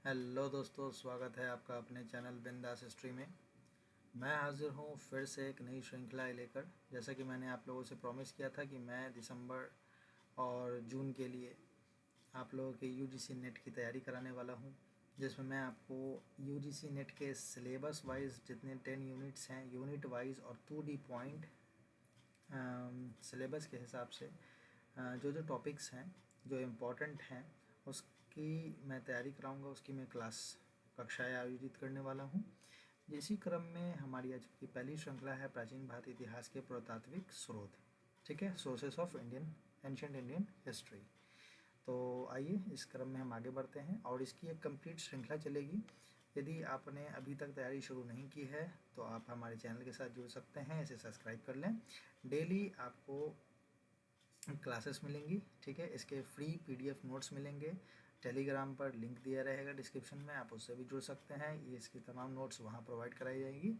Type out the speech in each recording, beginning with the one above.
Hello दोस्तों, स्वागत है आपका अपने चैनल बिंदास हिस्ट्री में। मैं हाजिर हूँ फिर से एक नई श्रृंखला लेकर। जैसा कि मैंने आप लोगों से प्रॉमिस किया था कि मैं दिसंबर और जून के लिए आप लोगों के यूजीसी नेट की तैयारी कराने वाला हूँ, जिसमें मैं आपको यूजीसी नेट के सिलेबस वाइज जितने 10 यूनिट्स हैं, यूनिट वाइज और 2D पॉइंट सिलेबस के हिसाब से जो जो टॉपिक्स हैं जो इम्पोर्टेंट हैं उसकी मैं तैयारी कराऊंगा। उसकी मैं कक्षाएं आयोजित करने वाला हूं। इसी क्रम में हमारी आज की पहली श्रृंखला है प्राचीन भारतीय इतिहास के पुरातात्विक स्रोत। ठीक है, sources of ancient Indian history. तो आइए इस क्रम में हम आगे बढ़ते हैं और इसकी एक कंप्लीट श्रृंखला चलेगी। यदि आपने अभी तक तैयारी शुरू नहीं की है तो आप हमारे चैनल के साथ जुड़ सकते हैं, इसे सब्सक्राइब कर लें। डेली आपको क्लासेस मिलेंगी। ठीक है, इसके फ्री पीडीएफ नोट्स मिलेंगे। टेलीग्राम पर लिंक दिया रहेगा डिस्क्रिप्शन में, आप उससे भी जुड़ सकते हैं। ये इसकी तमाम नोट्स वहाँ प्रोवाइड कराई जाएगी।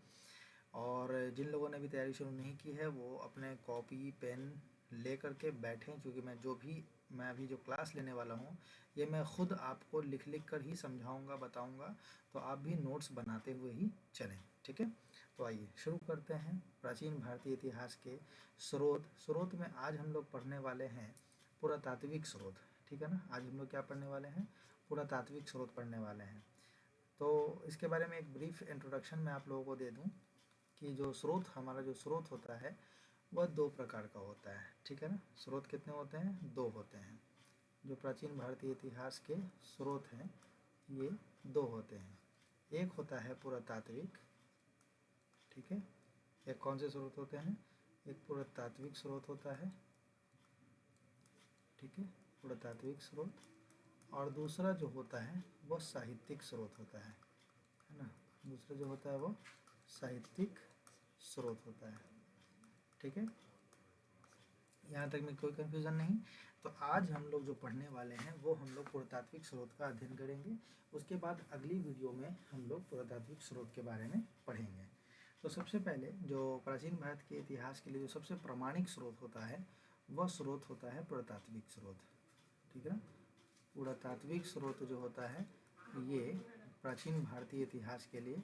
और जिन लोगों ने भी तैयारी शुरू नहीं की है वो अपने कॉपी पेन ले करके बैठें, क्योंकि मैं अभी जो क्लास लेने वाला हूँ ये मैं ख़ुद आपको लिख लिख कर ही समझाऊँगा, बताऊँगा। तो आप भी नोट्स बनाते हुए ही चलें। ठीक है, तो आइए शुरू करते हैं प्राचीन भारतीय इतिहास के स्रोत में आज हम लोग पढ़ने वाले हैं पुरातात्विक स्रोत। ठीक है ना, आज हम लोग क्या पढ़ने वाले हैं? पुरातात्विक स्रोत पढ़ने वाले हैं। तो इसके बारे में एक ब्रीफ इंट्रोडक्शन मैं आप लोगों को दे दूं कि हमारा जो स्रोत होता है वह दो प्रकार का होता है। ठीक है ना, स्रोत कितने होते हैं? दो होते हैं। जो प्राचीन भारतीय इतिहास के स्रोत हैं ये दो होते हैं। एक होता है पुरातात्विक। ठीक है, एक कौन से स्रोत होते हैं? एक पुरातात्विक स्रोत होता है। ठीक है, पुरातात्विक स्रोत। और दूसरा जो होता है वो साहित्यिक स्रोत होता है ना। दूसरा जो होता है वो साहित्यिक स्रोत होता है। ठीक है, यहाँ तक में कोई कंफ्यूजन नहीं। तो आज हम लोग जो पढ़ने वाले हैं वो हम लोग पुरातात्विक स्रोत का अध्ययन करेंगे। उसके बाद अगली वीडियो में हम लोग पुरातात्विक स्रोत के बारे में पढ़ेंगे। तो सबसे पहले जो प्राचीन भारत के इतिहास के लिए जो सबसे प्रामाणिक स्रोत होता है वह स्रोत होता है पुरातात्विक स्रोत। ठीक है ना, पुरातात्विक स्रोत जो होता है ये प्राचीन भारतीय इतिहास के लिए,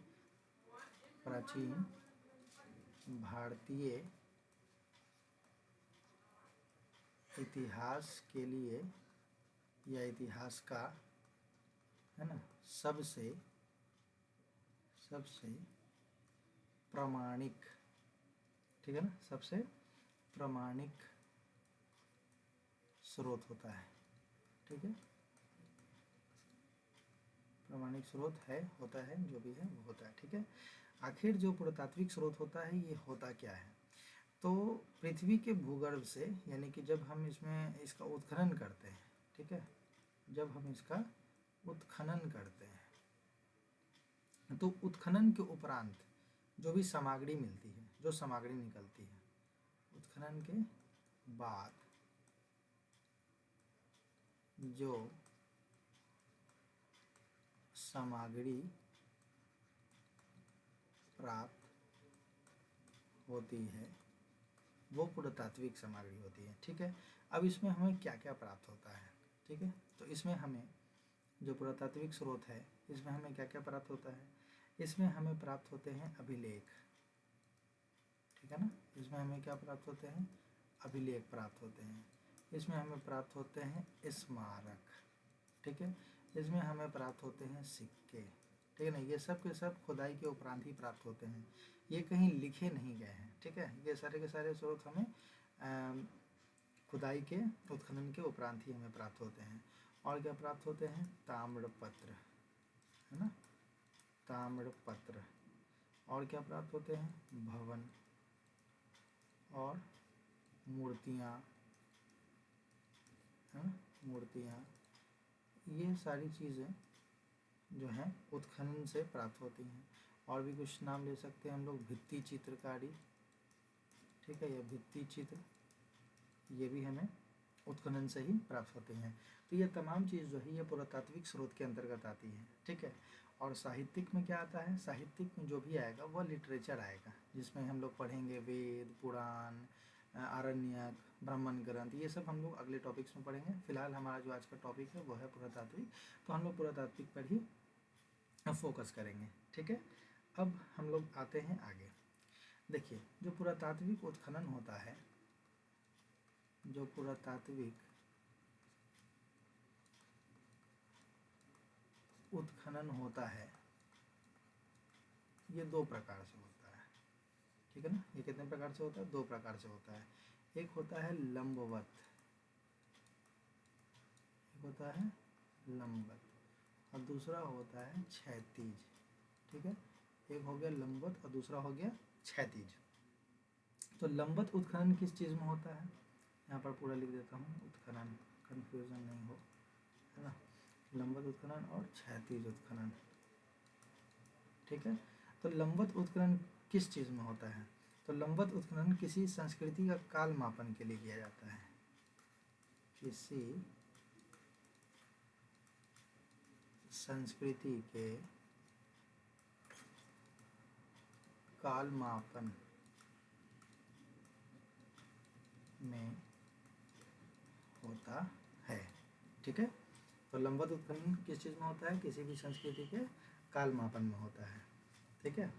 प्राचीन भारतीय इतिहास के लिए या इतिहास का, है ना, सबसे प्रामाणिक, ठीक है ना, सबसे प्रामाणिक स्रोत होता है। ठीक है, प्रामाणिक स्रोत है, होता है, जो भी है वो होता है। ठीक है, आखिर जो पुरातात्विक स्रोत होता है ये होता क्या है? तो पृथ्वी के भूगर्भ से, यानी कि जब हम इसका उत्खनन करते हैं, ठीक है, जब हम इसका उत्खनन करते हैं तो उत्खनन के उपरांत जो भी सामग्री मिलती है, जो सामग्री निकलती है, उत्खनन के बाद जो सामग्री प्राप्त होती है वो पुरातात्विक सामग्री होती है। ठीक है, अब इसमें हमें क्या क्या प्राप्त होता है? ठीक है, तो इसमें हमें जो पुरातात्विक स्रोत है इसमें हमें क्या क्या प्राप्त होता है? इसमें हमें प्राप्त होते हैं अभिलेख। ठीक है ना, इसमें हमें क्या प्राप्त होते हैं? अभिलेख प्राप्त होते हैं। इसमें हमें प्राप्त होते हैं स्मारक। ठीक है, इसमें हमें प्राप्त होते हैं सिक्के। ठीक है ना, ये सब के सब खुदाई के उपरांत ही प्राप्त होते हैं, ये कहीं लिखे नहीं गए हैं। ठीक है, ये सारे के सारे स्रोत हमें खुदाई के, उत्खनन के उपरांत ही हमें प्राप्त होते हैं। और क्या प्राप्त होते हैं? ताम्रपत्र, है ना, ताम्रपत्र। और क्या प्राप्त होते हैं? भवन और मूर्तियाँ, है ना, मूर्तियाँ। ये सारी चीज़ें जो हैं उत्खनन से प्राप्त होती हैं। और भी कुछ नाम ले सकते हैं हम लोग, भित्ति चित्रकारी। ठीक है, ये भित्ति चित्र, ये भी हमें उत्खनन से ही प्राप्त होते हैं। तो ये तमाम चीज़ जो है ये पुरातात्विक स्रोत के अंतर्गत आती है। ठीक है, और साहित्यिक में क्या आता है? साहित्यिक में जो भी आएगा वह लिटरेचर आएगा, जिसमें हम लोग पढ़ेंगे वेद, पुराण, आरण्यक, ब्राह्मण ग्रंथ। ये सब हम लोग अगले टॉपिक्स में पढ़ेंगे। फिलहाल हमारा जो आज का टॉपिक है वो है पुरातात्विक। तो हम लोग पुरातात्विक पर ही फोकस करेंगे। ठीक है, अब हम लोग आते हैं आगे। देखिए, जो पुरातात्विक उत्खनन होता है, जो पुरातात्विक उत्खनन होता है, ये दो प्रकार से होता है। ठीक है ना, ये कितने प्रकार से होता है? दो प्रकार से होता है। एक होता है लंबवत, एक होता है लंबवत, और दूसरा होता है क्षैतिज। ठीक है, एक हो गया लंबवत और दूसरा हो गया क्षैतिज। तो लंबवत उत्खनन किस चीज़ में होता है? यहाँ पर पूरा लिख देता हूँ, उत्खनन, कंफ्यूजन नहीं हो, है ना। लंबवत उत्खनन और क्षैतिज उत्खनन। ठीक है, तो लंबवत उत्खनन किस चीज़ में होता है? तो लंबवत उत्खनन किसी संस्कृति का काल मापन के लिए किया जाता है। किसी संस्कृति के काल मापन में होता है। ठीक है, तो लंबवत उत्खनन किस चीज़ में होता है? किसी भी संस्कृति के काल मापन में होता है। ठीक है,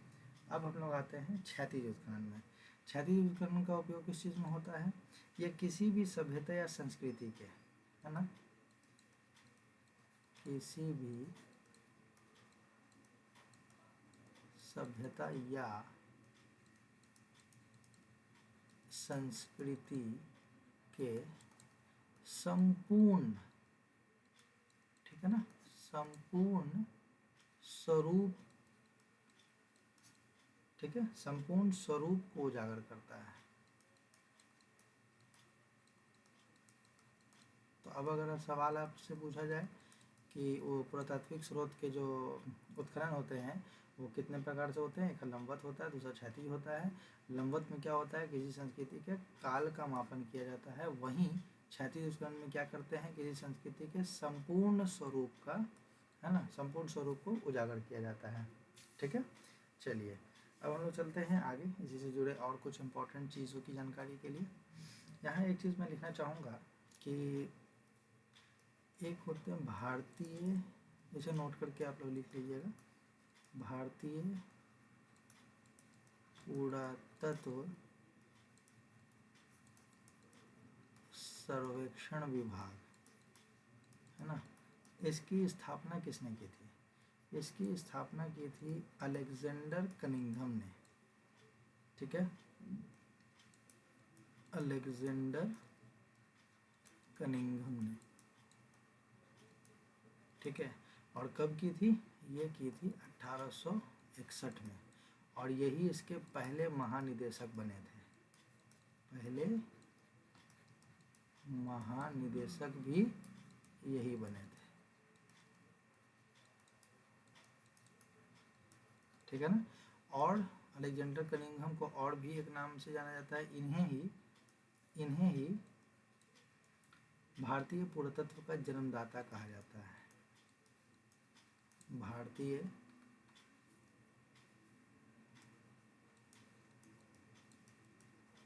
अब हम लोग आते हैं क्षैतिज उत्खनन में। क्षैतिज उत्खनन का उपयोग किस चीज़ में होता है? यह किसी भी सभ्यता या संस्कृति के, है ना, किसी भी सभ्यता या संस्कृति के संपूर्ण, ठीक है ना, संपूर्ण स्वरूप, ठीक है, संपूर्ण स्वरूप को उजागर करता है। तो अब अगर सवाल आपसे पूछा जाए कि वो पुरातात्विक स्रोत के जो उत्खनन होते हैं वो कितने प्रकार से होते हैं? एक लंबवत होता है, दूसरा क्षैतिज होता है। लंबवत में क्या होता है? किसी संस्कृति के काल का मापन किया जाता है। वहीं क्षैतिज उत्खनन में क्या करते हैं? किसी संस्कृति के संपूर्ण स्वरूप का, है ना, संपूर्ण स्वरूप को उजागर किया जाता है। ठीक है, चलिए अब हम लोग चलते हैं आगे इसी से जुड़े और कुछ इम्पोर्टेंट चीज़ों की जानकारी के लिए। यहाँ एक चीज़ मैं लिखना चाहूँगा कि एक होते हैं भारतीय, इसे नोट करके आप लोग लिख लीजिएगा, भारतीय पुरातत्व सर्वेक्षण विभाग, है ना। इसकी स्थापना किसने की थी? इसकी स्थापना की थी अलेक्जेंडर कनिंघम ने। ठीक है, अलेक्जेंडर कनिंघम ने। ठीक है, और कब की थी? ये की थी 1861 में, और यही इसके पहले महानिदेशक बने थे। पहले महानिदेशक भी यही बने थे। ठीक है ना, और अलेक्जेंडर कनिंघम को और भी एक नाम से जाना जाता है, इन्हें ही भारतीय पुरातत्व का जन्मदाता कहा जाता है। भारतीय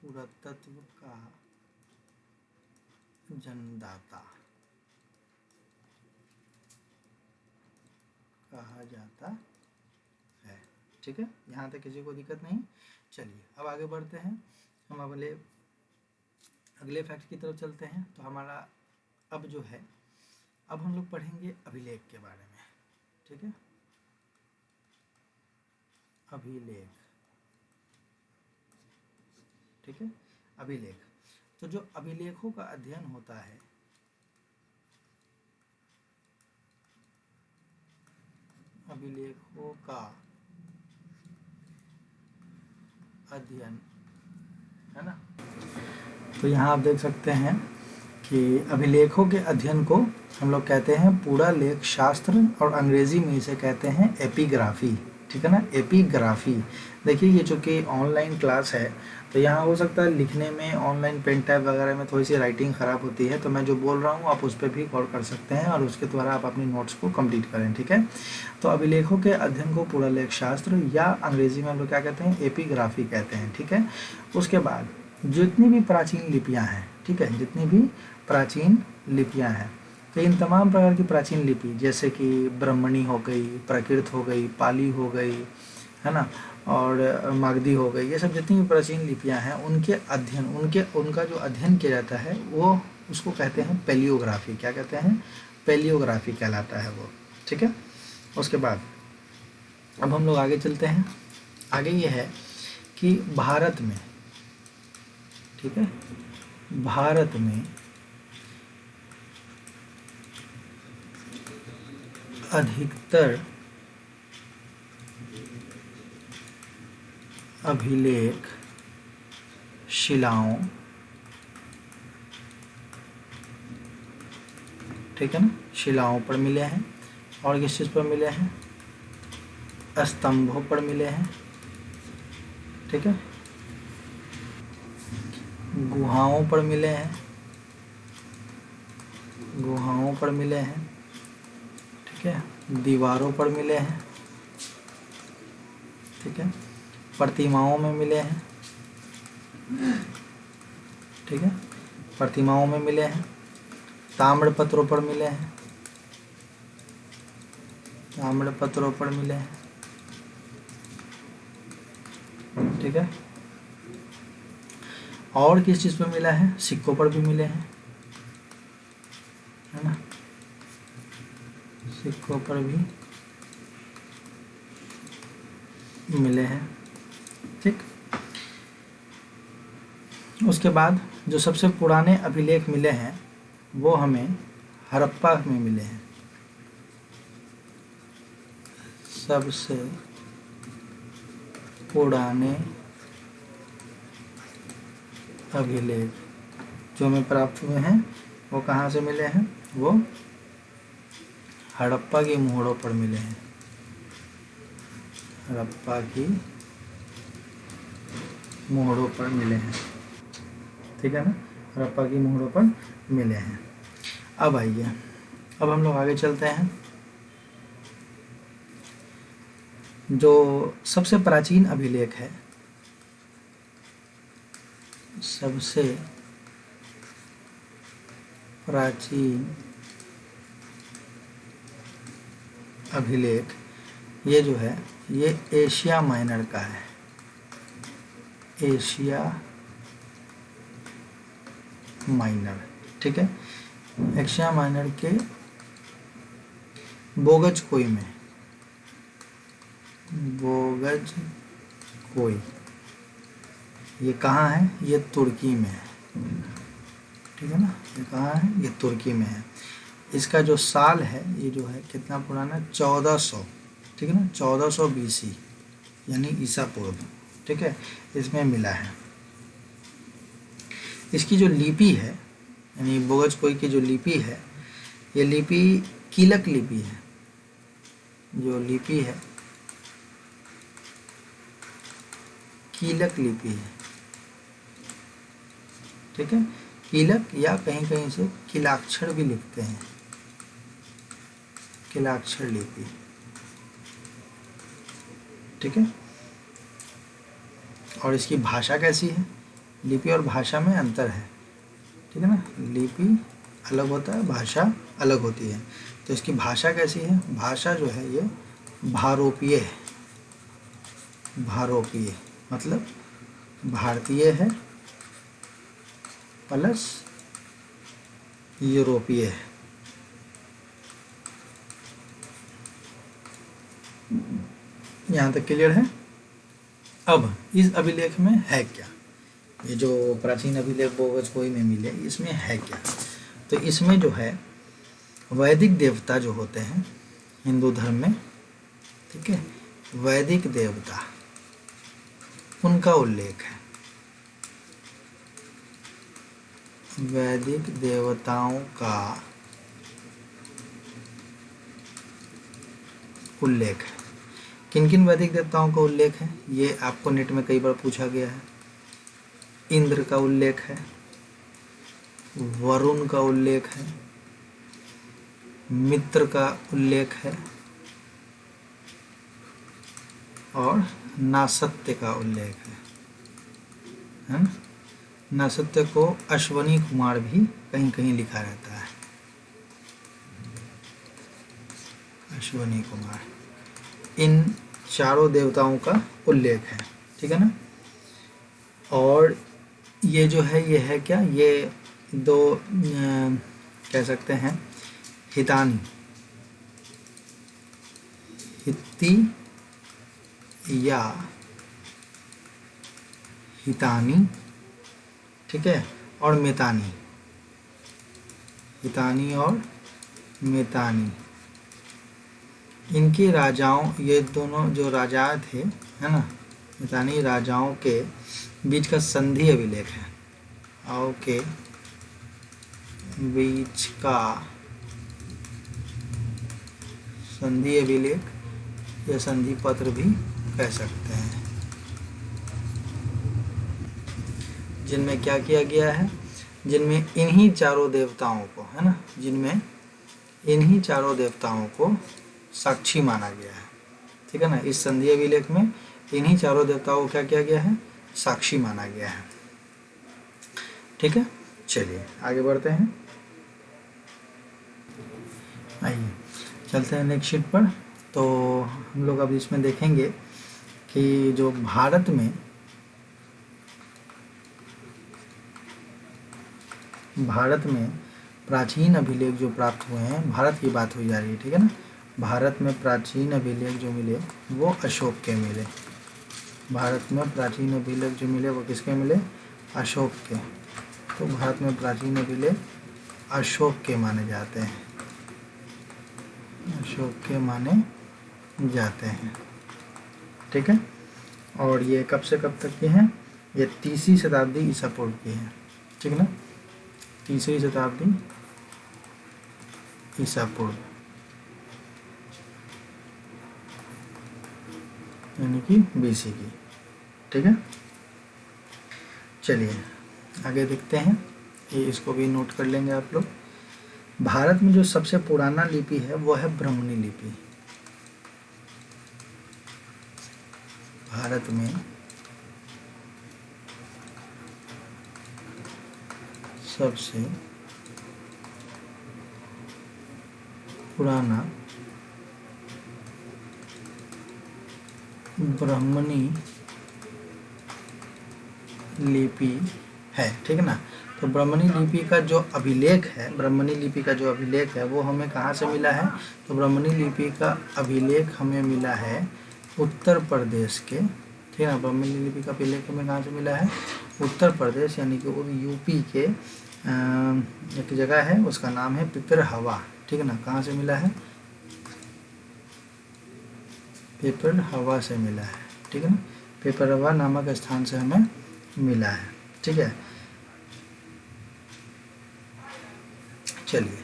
पुरातत्व का जन्मदाता कहा जाता है। ठीक है, यहाँ तक किसी को दिक्कत नहीं। चलिए अब आगे बढ़ते हैं, हम अगले फैक्ट की तरफ चलते हैं। तो हमारा अब जो है, अब हम लोग पढ़ेंगे अभिलेख के बारे में। ठीक है, अभिलेख। ठीक है, अभिलेख। तो जो अभिलेखों का अध्ययन होता है, अभिलेखों का अध्ययन, है ना। तो यहाँ आप देख सकते हैं कि अभिलेखों के अध्ययन को हम लोग कहते हैं पुरालेख शास्त्र, और अंग्रेजी में इसे कहते हैं एपिग्राफी। ठीक है ना, एपिग्राफी। देखिए ये चूँकि ऑनलाइन क्लास है तो यहाँ हो सकता है लिखने में, ऑनलाइन पेन टाइप वगैरह में थोड़ी सी राइटिंग ख़राब होती है, तो मैं जो बोल रहा हूँ आप उस पर भी गौर कर सकते हैं और उसके द्वारा आप अपनी नोट्स को कंप्लीट करें। ठीक है, तो अभिलेखों के अध्ययन को पुरालेख शास्त्र या अंग्रेजी में हम लोग क्या कहते हैं? एपिग्राफी कहते हैं। ठीक है, उसके बाद जितनी भी प्राचीन लिपियाँ हैं, ठीक है, जितनी भी प्राचीन लिपियाँ हैं, तो इन तमाम प्रकार की प्राचीन लिपि जैसे कि ब्राह्मणी हो गई, प्राकृत हो गई, पाली हो गई, है ना, और मागधी हो गई, ये सब जितनी भी प्राचीन लिपियां हैं उनके अध्ययन उनका जो अध्ययन किया जाता है वो उसको कहते हैं पैलियोग्राफी। क्या कहते हैं? पैलियोग्राफी कहलाता है वो। ठीक है। उसके बाद अब हम लोग आगे चलते हैं। आगे ये है कि भारत में, ठीक है, भारत में अधिकतर अभिलेख शिलाओं, ठीक है ना, शिलाओं पर मिले हैं। और किस चीज़ पर मिले हैं? स्तंभों पर मिले हैं। ठीक है। गुहाओं पर मिले हैं, गुहाओं पर मिले हैं। ठीक है। दीवारों पर मिले हैं। ठीक है। प्रतिमाओं में मिले हैं। ठीक है। प्रतिमाओं में मिले हैं। ताम्रपत्रों पर मिले हैं, ताम्रपत्रों पर मिले हैं। ठीक है। और किस चीज़ पर मिला है? सिक्कों पर भी मिले हैं, है ना, सिक्कों पर भी मिले हैं। ठीक। उसके बाद जो सबसे पुराने अभिलेख मिले हैं वो हमें हड़प्पा में मिले हैं। सबसे पुराने अभिलेख जो हमें प्राप्त हुए हैं वो कहाँ से मिले हैं? वो हड़प्पा की मोहरों पर मिले हैं। हड़प्पा की मोहरों पर मिले हैं। ठीक है ना, हड़प्पा की मोहरों पर मिले हैं। अब आइए, अब हम लोग आगे चलते हैं। जो सबसे प्राचीन अभिलेख है, सबसे प्राचीन अभिलेख ये जो है ये एशिया माइनर का है। Asia minor. ठीक है। एशिया माइनर के बोगजकोई में, बोगजकोई ये कहाँ है? ये तुर्की में है। ठीक है ना, ये कहाँ है? ये तुर्की में है। इसका जो साल है ये जो है कितना पुराना? 1400। ठीक है ना, 1400 BC यानी ईसा पूर्व। ठीक है, इसमें मिला है। इसकी जो लिपि है यानी बोगजकोई की जो लिपि है, ये लिपि कीलक लिपि है। जो लिपि है कीलक लिपि है। ठीक है, कीलक या कहीं कहीं से किलाक्षर भी लिखते हैं, किलाक्षर लिपि। ठीक है। और इसकी भाषा कैसी है? लिपि और भाषा में अंतर है। ठीक है ना, लिपि अलग होता है, भाषा अलग होती है। तो इसकी भाषा कैसी है? भाषा जो है ये भारोपीय है। भारोपीय मतलब भारतीय है प्लस यूरोपीय है। यहाँ तक क्लियर है? अब इस अभिलेख में है क्या? ये जो प्राचीन अभिलेख बोगजकोई में मिले, इसमें है क्या? तो इसमें जो है वैदिक देवता जो होते हैं हिंदू धर्म में, ठीक है, वैदिक देवता उनका उल्लेख है। वैदिक देवताओं का उल्लेख है। किन किन वैदिक देवताओं का उल्लेख है? ये आपको नेट में कई बार पूछा गया है। इंद्र का उल्लेख है, वरुण का उल्लेख है, मित्र का उल्लेख है और नासत्य का उल्लेख है ना? नासत्य को अश्वनी कुमार भी कहीं कहीं लिखा रहता है। अश्विनी कुमार। इन चारों देवताओं का उल्लेख है, ठीक है ना। और ये जो है ये है क्या, ये दो कह सकते हैं हितानी, हित्ती या हितानी, ठीक है, और मेतानी, हितानी और मेतानी, इनके राजाओं, ये दोनों जो राजा थे, है ना, मितानी राजाओं के बीच का संधि अभिलेख है, आओ के बीच का संधि अभिलेख या संधि पत्र भी कह सकते हैं, जिनमें क्या किया गया है, जिनमें इन्हीं चारों देवताओं को, है ना, जिनमें इन्हीं चारों देवताओं को साक्षी माना गया है, ठीक है ना। इस संधि अभिलेख में इन्हीं चारों देवताओं को क्या किया गया है, साक्षी माना गया है, ठीक है। चलिए आगे बढ़ते हैं, आइए चलते हैं नेक्स्ट शीट पर। तो हम लोग अब इसमें देखेंगे कि जो भारत में प्राचीन अभिलेख जो प्राप्त हुए हैं, भारत की बात हुई जा रही है, ठीक है ना। भारत में प्राचीन अभिलेख जो मिले वो अशोक के मिले, भारत में प्राचीन अभिलेख जो मिले वो किसके मिले, अशोक के। तो भारत में प्राचीन अभिलेख अशोक के माने जाते हैं, अशोक के माने जाते हैं, ठीक है। और ये कब से कब तक के हैं, ये 3वीं शताब्दी ईसा पूर्व की है, ठीक है ना, 3वीं शताब्दी ईसा पूर्व, यानी कि BC की, ठीक है। चलिए आगे देखते हैं, ये इसको भी नोट कर लेंगे आप लोग। भारत में जो सबसे पुराना लिपि है वो है ब्राह्मणी लिपि, भारत में सबसे पुराना ब्राह्मणी लिपि है, ठीक है ना। तो ब्राह्मणी लिपि का जो अभिलेख है, ब्राह्मणी लिपि का जो अभिलेख है वो हमें कहाँ से मिला है, तो ब्राह्मणी लिपि का अभिलेख हमें मिला है उत्तर प्रदेश के, ठीक है ना। ब्राह्मणी लिपि का अभिलेख हमें कहाँ से मिला है, उत्तर प्रदेश, यानी कि UP के एक जगह है उसका नाम है पिपरहवा, ठीक है ना। कहाँ से मिला है, पिपरहवा से मिला है, ठीक है ना, पिपरहवा नामक स्थान से हमें मिला है, ठीक है। चलिए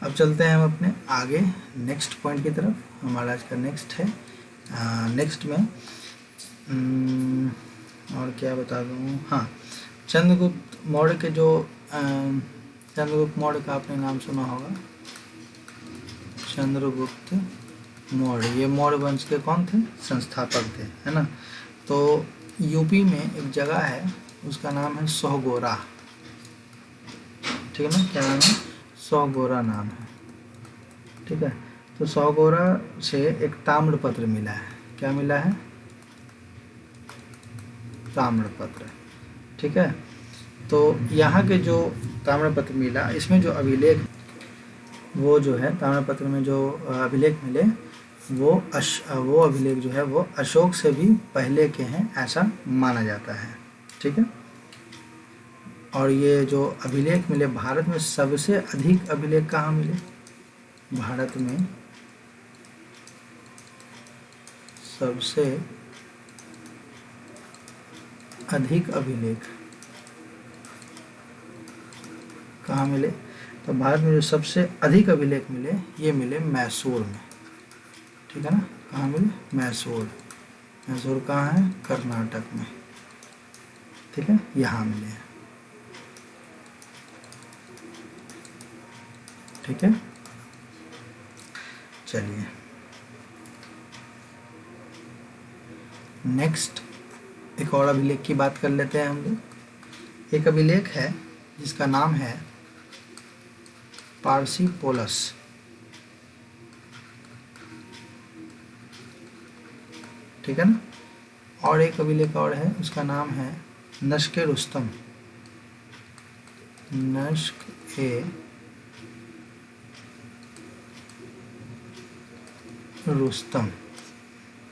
अब चलते हैं हम अपने आगे नेक्स्ट पॉइंट की तरफ। हमारा आज का नेक्स्ट है, नेक्स्ट में और क्या बता दूँ, हाँ, चंद्रगुप्त मौर्य के जो चंद्रगुप्त मौर्य का आपने नाम सुना होगा, चंद्रगुप्त मौर्य, ये मौर्य वंश के कौन थे, संस्थापक थे, है ना। तो UP में एक जगह है उसका नाम है सोहगोरा, ठीक है ना, क्या नाम है, सोहगोरा नाम है, ठीक है। तो सोहगोरा से एक ताम्रपत्र मिला है, क्या मिला है, ताम्रपत्र, ठीक है। तो यहाँ के जो ताम्रपत्र मिला, इसमें जो अभिलेख, वो जो है ताम्रपत्र में जो अभिलेख मिले वो अभिलेख जो है वो अशोक से भी पहले के हैं ऐसा माना जाता है, ठीक है। और ये जो अभिलेख मिले, भारत में सबसे अधिक अभिलेख कहाँ मिले, भारत में सबसे अधिक अभिलेख कहाँ मिले, तो भारत में जो सबसे अधिक अभिलेख मिले ये मिले मैसूर में, ठीक है ना। कहाँ मिले, मैसूर, मैसूर कहाँ है, कर्नाटक में, ठीक है, यहाँ मिले, ठीक है। चलिए नेक्स्ट एक और अभिलेख की बात कर लेते हैं हम लोग। एक अभिलेख है जिसका नाम है पार्सिपोलस, ठीक है ना। और एक अभिलेख और है, उसका नाम है नश्क रुस्तम, नश्क ए रुस्तम,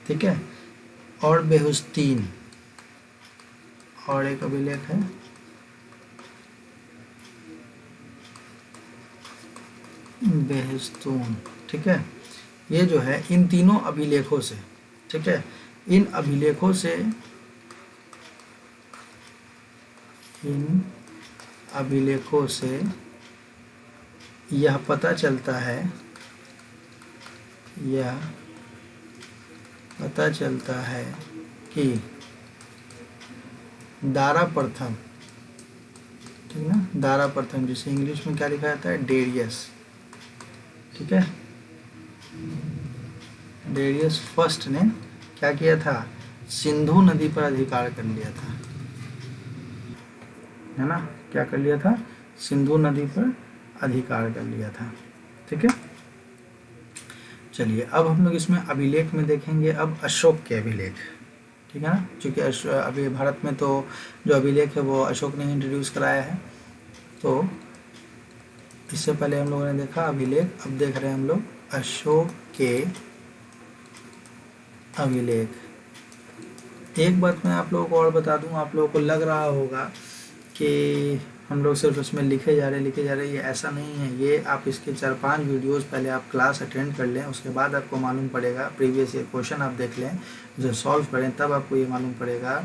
ठीक है। और बेहुस्तीन, और एक अभिलेख है बेहस्तून, ठीक है। ये जो है इन तीनों अभिलेखों से, ठीक है, इन अभिलेखों से, इन अभिलेखों से यह पता चलता है, यह पता चलता है कि दारा प्रथम, ठीक ना, दारा प्रथम जिसे इंग्लिश में क्या लिखा जाता है, डेरियस, ठीक है। डेरियस फर्स्ट ने क्या किया था, सिंधु नदी पर अधिकार कर लिया था, है ना, क्या कर लिया था, सिंधु नदी पर अधिकार कर लिया था, ठीक है। चलिए अब हम लोग इसमें अभिलेख में देखेंगे अब अशोक के अभिलेख, ठीक है ना, क्योंकि अभी भारत में तो जो अभिलेख है वो अशोक ने इंट्रोड्यूस कराया है। तो इससे पहले हम लोगों ने देखा अभिलेख, अब देख रहे हैं हम लोग अशोक के अभिलेख। एक बात मैं आप लोगों को और बता दूं, आप लोगों को लग रहा होगा कि हम लोग सिर्फ उसमें लिखे जा रहे, ये ऐसा नहीं है। ये आप इसके 4-5 वीडियोस पहले आप क्लास अटेंड कर लें, उसके बाद आपको मालूम पड़ेगा, प्रीवियस ईयर क्वेश्चन आप देख लें, उसे सॉल्व करें, तब आपको ये मालूम पड़ेगा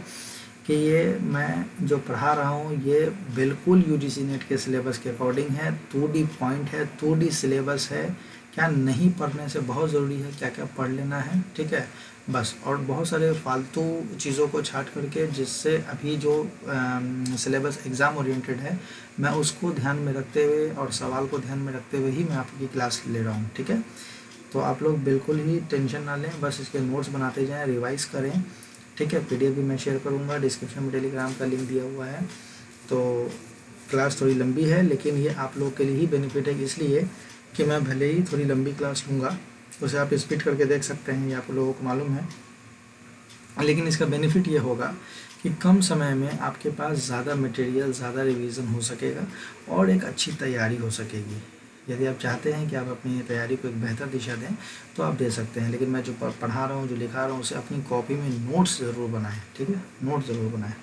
कि ये मैं जो पढ़ा रहा हूँ ये बिल्कुल यूजीसी नेट के सिलेबस के अकॉर्डिंग है, 2D पॉइंट है, 2D सिलेबस है। क्या नहीं पढ़ने से बहुत ज़रूरी है, क्या क्या पढ़ लेना है, ठीक है, बस। और बहुत सारे फालतू चीज़ों को छाट करके, जिससे अभी जो सिलेबस एग्ज़ाम ओरिएंटेड है, मैं उसको ध्यान में रखते हुए और सवाल को ध्यान में रखते हुए ही मैं आपकी क्लास ले रहा हूँ, ठीक है। तो आप लोग बिल्कुल ही टेंशन ना लें, बस इसके नोट्स बनाते जाएं, रिवाइज़ करें, ठीक है। PDF भी मैं शेयर करूँगा, डिस्क्रिप्शन में टेलीग्राम का लिंक दिया हुआ है। तो क्लास थोड़ी लंबी है, लेकिन ये आप लोग के लिए ही बेनिफिट है, इसलिए कि मैं भले ही थोड़ी लंबी क्लास लूँगा, उसे आप स्पीड करके देख सकते हैं, ये आप लोगों को मालूम है, लेकिन इसका बेनिफिट ये होगा कि कम समय में आपके पास ज़्यादा मटेरियल, ज़्यादा रिवीजन हो सकेगा और एक अच्छी तैयारी हो सकेगी। यदि आप चाहते हैं कि आप अपनी तैयारी को एक बेहतर दिशा दें तो आप दे सकते हैं, लेकिन मैं जो पढ़ा रहा हूँ, जो लिखा रहा हूँ, उसे अपनी कॉपी में नोट्स ज़रूर बनाएं, ठीक है, नोट्स ज़रूर बनाएं।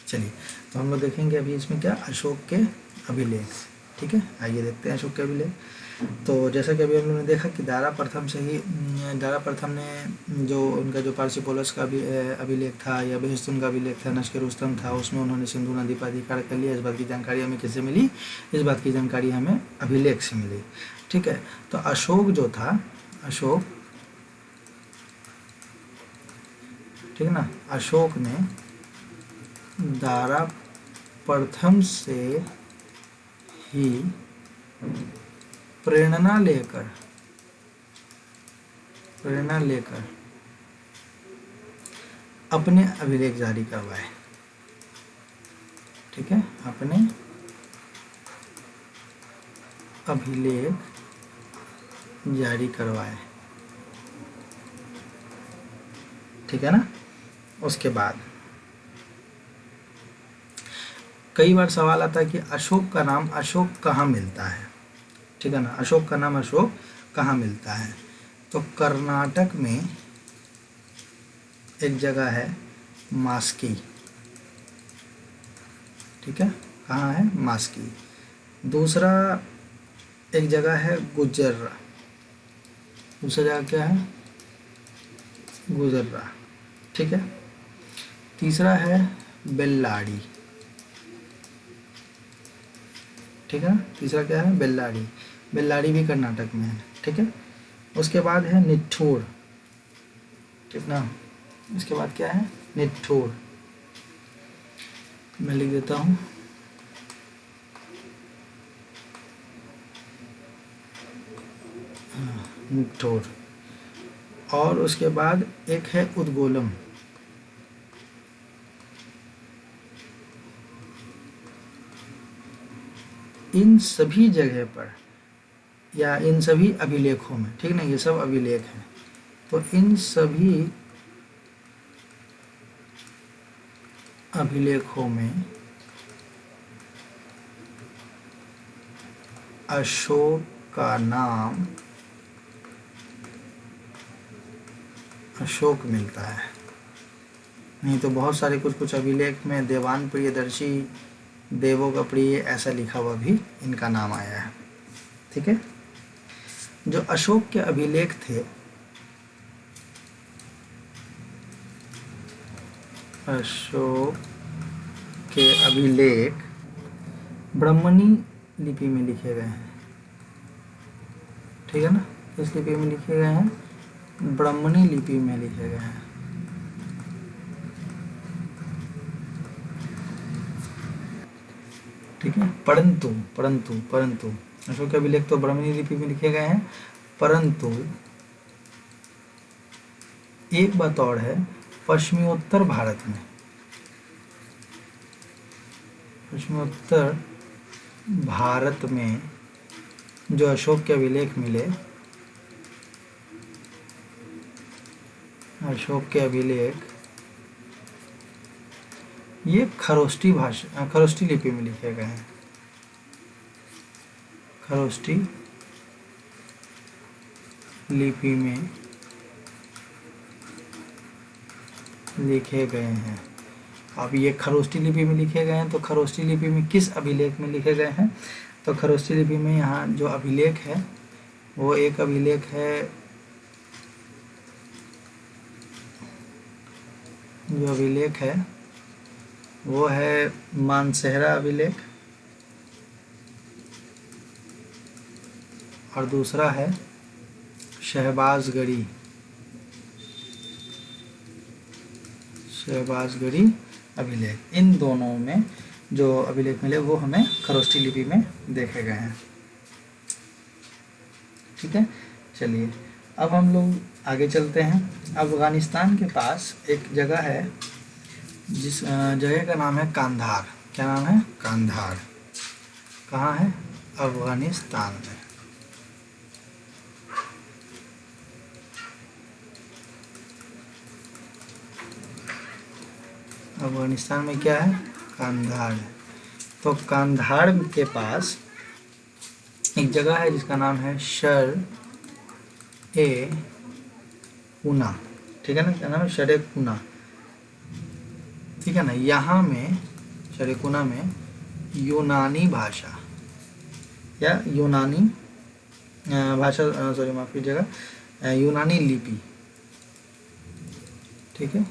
चलिए तो हम लोग देखेंगे अभी इसमें क्या, अशोक के अभिलेख, ठीक है। आइए देखते हैं अशोक के अभिलेख। तो जैसा कि अभी हम लोगों ने देखा कि दारा प्रथम से ही, दारा प्रथम ने जो उनका जो पार्सिपोलस का भी अभिलेख था या बेहस्तून का अभिलेख था, नश्क रुस्तम था, उसमें उन्होंने सिंधु नदी पर अधिकार कर लिया। इस बात की जानकारी हमें किससे मिली, इस बात की जानकारी हमें अभिलेख से मिली, ठीक है। तो अशोक जो था, अशोक, ठीक है ना, अशोक ने दारा प्रथम से ही प्रेरणा लेकर अपने अभिलेख जारी करवाए, ठीक है, अपने अभिलेख जारी करवाए, ठीक है ना। उसके बाद कई बार सवाल आता है कि अशोक का नाम अशोक कहाँ मिलता है, ठीक है ना, अशोक का नाम अशोक कहाँ मिलता है। तो कर्नाटक में एक जगह है मास्की, ठीक है, कहाँ है, मास्की। दूसरा एक जगह है गुजर्रा, दूसरा जगह क्या है, गुजर्रा, ठीक है। तीसरा है बेल्लाड़ी, ठीक है, तीसरा क्या है, बेल्लाड़ी, बेल्लाड़ी भी कर्नाटक में है, ठीक है। उसके बाद है निट्ठूर, ठीक ना, इसके बाद क्या है, निट्ठूर, मैं लिख देता हूँ, निट्ठूर। और उसके बाद एक है उद्गोलम, इन सभी जगह पर या इन सभी अभिलेखों में, ठीक ना, ये सब अभिलेख हैं, तो इन सभी अभिलेखों में अशोक का नाम अशोक मिलता है। नहीं तो बहुत सारे कुछ अभिलेख में देवान प्रियदर्शी, देवों का प्रिय ऐसा लिखा हुआ भी इनका नाम आया है। ठीक है, जो अशोक के अभिलेख थे, अशोक के अभिलेख ब्राह्मणी लिपि में लिखे गए हैं। ठीक है ना, किस लिपि में लिखे गए हैं? ब्राह्मणी लिपि में लिखे गए हैं। ठीक है, परंतु परंतु परंतु अशोक के अभिलेख तो ब्राह्मणी लिपि में लिखे गए हैं, परंतु एक बात और है, पश्चिमोत्तर भारत में, पश्चिमोत्तर भारत में जो अशोक के अभिलेख मिले, अशोक के अभिलेख ये खरोष्टी भाषा, खरोष्टी लिपि में लिखे गए हैं। खरोष्टी लिपि में लिखे गए हैं। अब ये खरोष्टी लिपि में लिखे गए हैं, तो खरोष्टी लिपि में किस अभिलेख में लिखे गए हैं? तो खरोष्टी लिपि में यहाँ जो अभिलेख है वो एक अभिलेख है, जो अभिलेख है वो है मानसेहरा अभिलेख, और दूसरा है शहबाजगढ़ी, शहबाजगढ़ी अभिलेख। इन दोनों में जो अभिलेख मिले वो हमें खरोष्टी लिपि में देखे गए हैं। ठीक है, चलिए अब हम लोग आगे चलते हैं। अफगानिस्तान के पास एक जगह है, जिस जगह का नाम है कांधार। क्या नाम है? कांधार। कहाँ है? अफगानिस्तान में। अफगानिस्तान में क्या है? कांधार है। तो कांधार के पास एक जगह है जिसका नाम है शर ए कुना। ठीक है ना, क्या नाम है? शर ए कुना। ठीक है ना, यहाँ में शर ए कुना में यूनानी भाषा या यूनानी भाषा, सॉरी माफ कीजिएगा, यूनानी लिपि। ठीक है,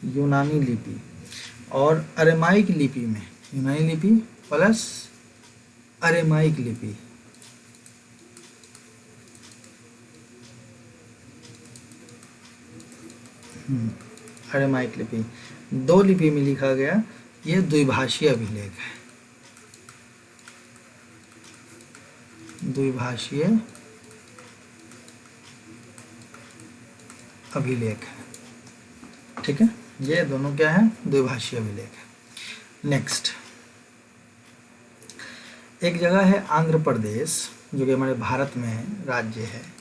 यूनानी लिपि और अरेमाइक लिपि में, यूनानी लिपि प्लस अरेमाइक लिपि, अरेमाइक लिपि, दो लिपि में लिखा गया। ये द्विभाषीय अभिलेख है, द्विभाषीय अभिलेख है। ठीक है, ये दोनों क्या है? द्विभाषीय अभिलेख है। नेक्स्ट एक जगह है आंध्र प्रदेश, जो कि हमारे भारत में है, राज्य है।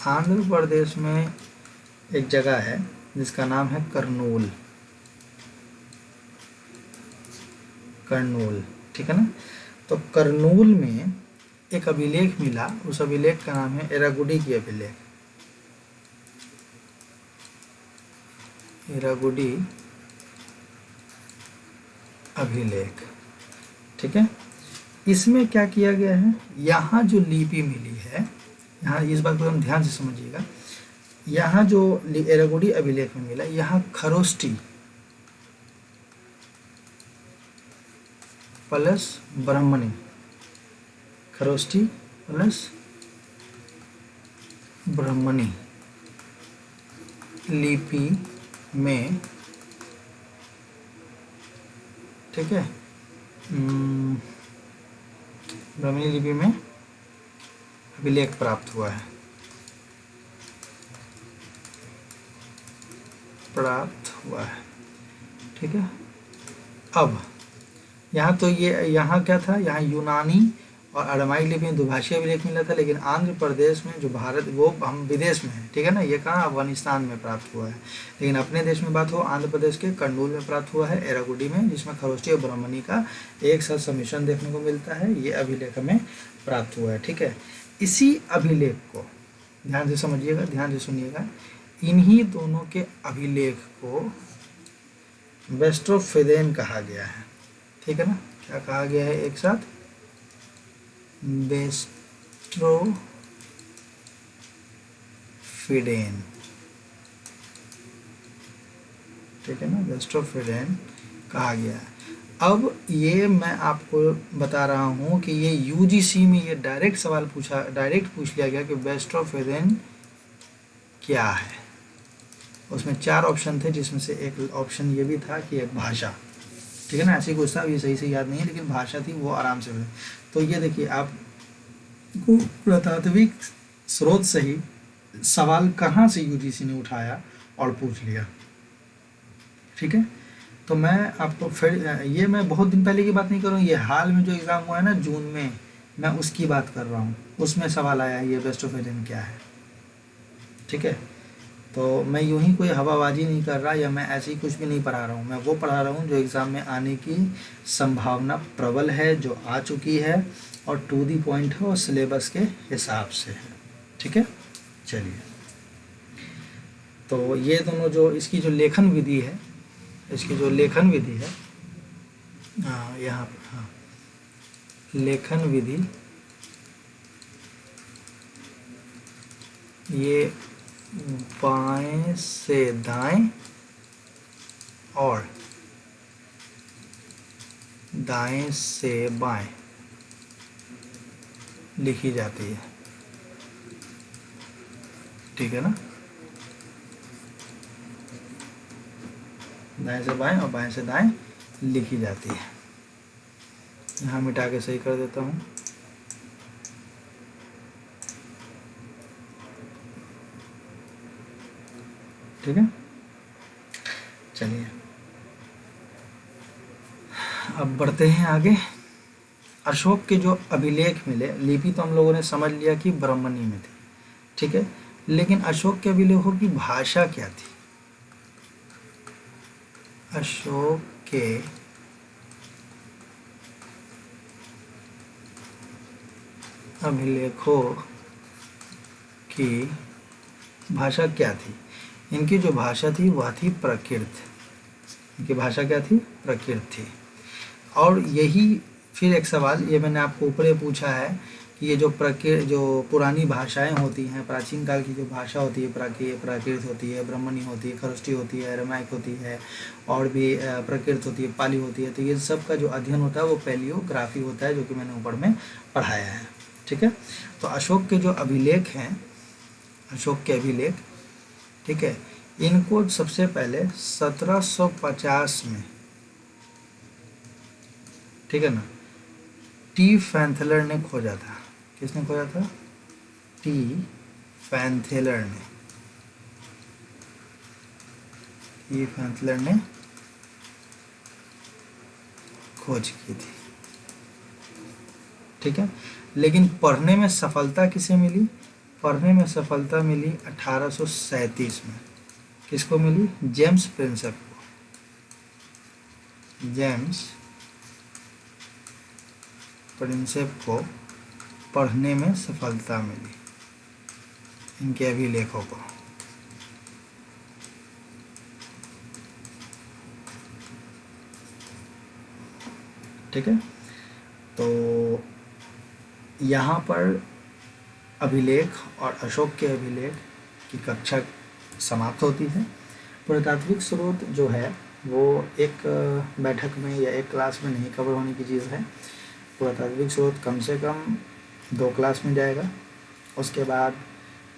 आंध्र प्रदेश में एक जगह है जिसका नाम है कर्नूल। कर्नूल, ठीक है ना। तो कर्नूल में एक अभिलेख मिला, उस अभिलेख का नाम है एरागुडी की अभिलेख। एरागुडी अभिलेख, ठीक है। इसमें क्या किया गया है? यहाँ जो लिपि मिली है, यहाँ इस बात को हम ध्यान से समझिएगा, यहाँ जो एरागुडी अभिलेख में मिला, यहाँ खरोष्टी प्लस ब्राह्मणी, खरोष्टी प्लस ब्राह्मणी लिपि में, ठीक है, ब्राह्मणी लिपि में अभिलेख प्राप्त हुआ है, प्राप्त हुआ है, ठीक है। अब यहाँ तो ये यहाँ क्या था? यहाँ यूनानी और अरामाइक लिपि में दुभाषी अभिलेख मिला था, लेकिन आंध्र प्रदेश में जो भारत, वो हम विदेश में है, ठीक है ना, ये कहाँ अफगानिस्तान में प्राप्त हुआ है। लेकिन अपने देश में बात हो, आंध्र प्रदेश के कर्नूल में प्राप्त हुआ है, एराकुडी में, जिसमें खरोष्टी और ब्राह्मणी का एक साथ सम्मिश्रण देखने को मिलता है। ये अभिलेख हमें प्राप्त हुआ है, ठीक है। इसी अभिलेख को ध्यान से समझिएगा, ध्यान से सुनिएगा, इन्हीं दोनों के अभिलेख को वेस्ट्रोफिदेन कहा गया है, ठीक है ना। क्या कहा गया है एक साथ? वेस्ट्रोफिडेन, ठीक है ना, वेस्ट्रोफिडेन कहा गया है। अब ये मैं आपको बता रहा हूँ कि ये यूजीसी में ये डायरेक्ट सवाल डायरेक्ट पूछ लिया गया कि वेस्ट्रोफिदेन क्या है। उसमें 4 ऑप्शन थे, जिसमें से एक ऑप्शन ये भी था कि एक भाषा, ठीक है ना, ऐसे कुछ था, ये सही से याद नहीं है, लेकिन भाषा थी, वो आराम से मिले। तो ये देखिए, आपको पुरातात्विक स्रोत से ही सवाल कहाँ से यूजीसी ने उठाया और पूछ लिया, ठीक है। तो मैं आपको फिर, ये मैं बहुत दिन पहले की बात नहीं कर रहा हूँ, ये हाल में जो एग्ज़ाम हुआ है ना जून में, मैं उसकी बात कर रहा हूँ। उसमें सवाल आया है ये वेस्ट्रोफिदेन क्या है, ठीक है। तो मैं यूं ही कोई हवाबाजी नहीं कर रहा, या मैं ऐसे ही कुछ भी नहीं पढ़ा रहा हूँ। मैं वो पढ़ा रहा हूँ जो एग्ज़ाम में आने की संभावना प्रबल है, जो आ चुकी है, और टू दी पॉइंट है, और सिलेबस के हिसाब से है, ठीक है। चलिए, तो ये दोनों जो इसकी जो लेखन विधि है, इसकी जो लेखन विधि है, हाँ यहाँ पर, हाँ, लेखन विधि, ये बाएं से दाएं और दाएं से बाएं लिखी जाती है, ठीक है ना। दाएं से बाएं और बाएं से दाएं लिखी जाती है। यहाँ मिटा के सही कर देता हूँ। ठीक है, चलिए अब बढ़ते हैं आगे। अशोक के जो अभिलेख मिले, लिपि तो हम लोगों ने समझ लिया कि ब्राह्मणी में थी, ठीक है, लेकिन अशोक के अभिलेखों की भाषा क्या थी? अशोक के अभिलेखों की भाषा क्या थी? इनकी जो भाषा थी वह थी प्राकृत। इनकी भाषा क्या थी? प्राकृत थी। और यही फिर एक सवाल, ये मैंने आपको ऊपर पूछा है कि ये जो पुरानी भाषाएं होती हैं, प्राचीन काल की जो भाषा होती है, प्राकृत होती है, ब्राह्मणी होती है, खरोष्टी होती है, अरामाइक होती है, और भी प्राकृत होती है, पाली होती है, तो ये सब का जो अध्ययन होता है वो पैलियोग्राफी होता है, जो कि मैंने ऊपर में पढ़ाया है, ठीक है। तो अशोक के जो अभिलेख हैं, अशोक के अभिलेख, ठीक है, इनको सबसे पहले 1750 में, ठीक है ना, टी फैंथलर ने खोजा था। किसने खोजा था? टी फैंथलर ने, टी फैंथलर ने खोज की थी, ठीक है। लेकिन पढ़ने में सफलता किसे मिली? पढ़ने में सफलता मिली 1837 में। किसको मिली? जेम्स प्रिंसेप को। जेम्स प्रिंसेप को पढ़ने में सफलता मिली इनके अभिलेखों को, ठीक है। तो यहाँ पर अभिलेख और अशोक के अभिलेख की कक्षा समाप्त होती है। पुरातात्विक स्रोत जो है वो एक बैठक में या एक क्लास में नहीं कवर होने की चीज़ है। पुरातात्विक स्रोत कम से कम 2 क्लास में जाएगा। उसके बाद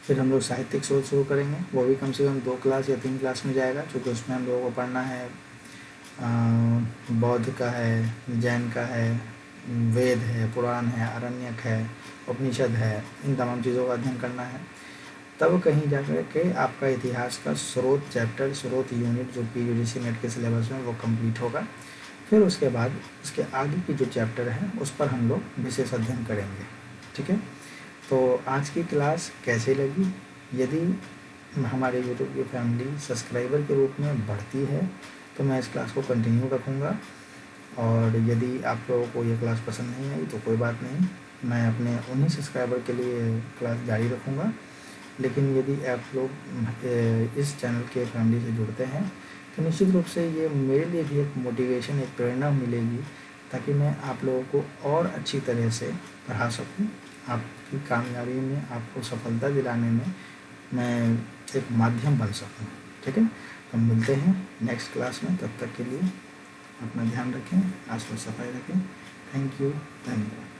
फिर हम लोग साहित्यिक स्रोत शुरू करेंगे, वो भी कम से कम 2 क्लास या 3 क्लास में जाएगा, क्योंकि उसमें हम लोगों को पढ़ना है बौद्ध का है, जैन का है, वेद है, पुराण है, आरण्यक है, उपनिषद है, इन तमाम चीज़ों का अध्ययन करना है। तब कहीं जाकर के आपका इतिहास का स्रोत चैप्टर, स्रोत यूनिट जो कि यूजीसी नेट के सिलेबस में वो कंप्लीट होगा। फिर उसके बाद उसके आगे की जो चैप्टर है उस पर हम लोग विशेष अध्ययन करेंगे। ठीक है, तो आज की क्लास कैसी लगी? यदि हमारे यूट्यूब की फैमिली सब्सक्राइबर के रूप में बढ़ती है तो मैं इस क्लास को कंटिन्यू रखूँगा, और यदि आप लोगों को ये क्लास पसंद नहीं आई तो कोई बात नहीं, मैं अपने उन्हीं सब्सक्राइबर के लिए क्लास जारी रखूँगा। लेकिन यदि आप लोग इस चैनल के फैमिली से जुड़ते हैं तो निश्चित रूप से ये मेरे लिए भी एक मोटिवेशन, एक प्रेरणा मिलेगी, ताकि मैं आप लोगों को और अच्छी तरह से पढ़ा सकूं। आपकी कामयाबी में, आपको सफलता दिलाने में मैं एक माध्यम बन सकूं। ठीक है, हम मिलते हैं नेक्स्ट क्लास में। तब तक के लिए अपना ध्यान रखें, आस पास सफाई रखें। थैंक यू, धन्यवाद।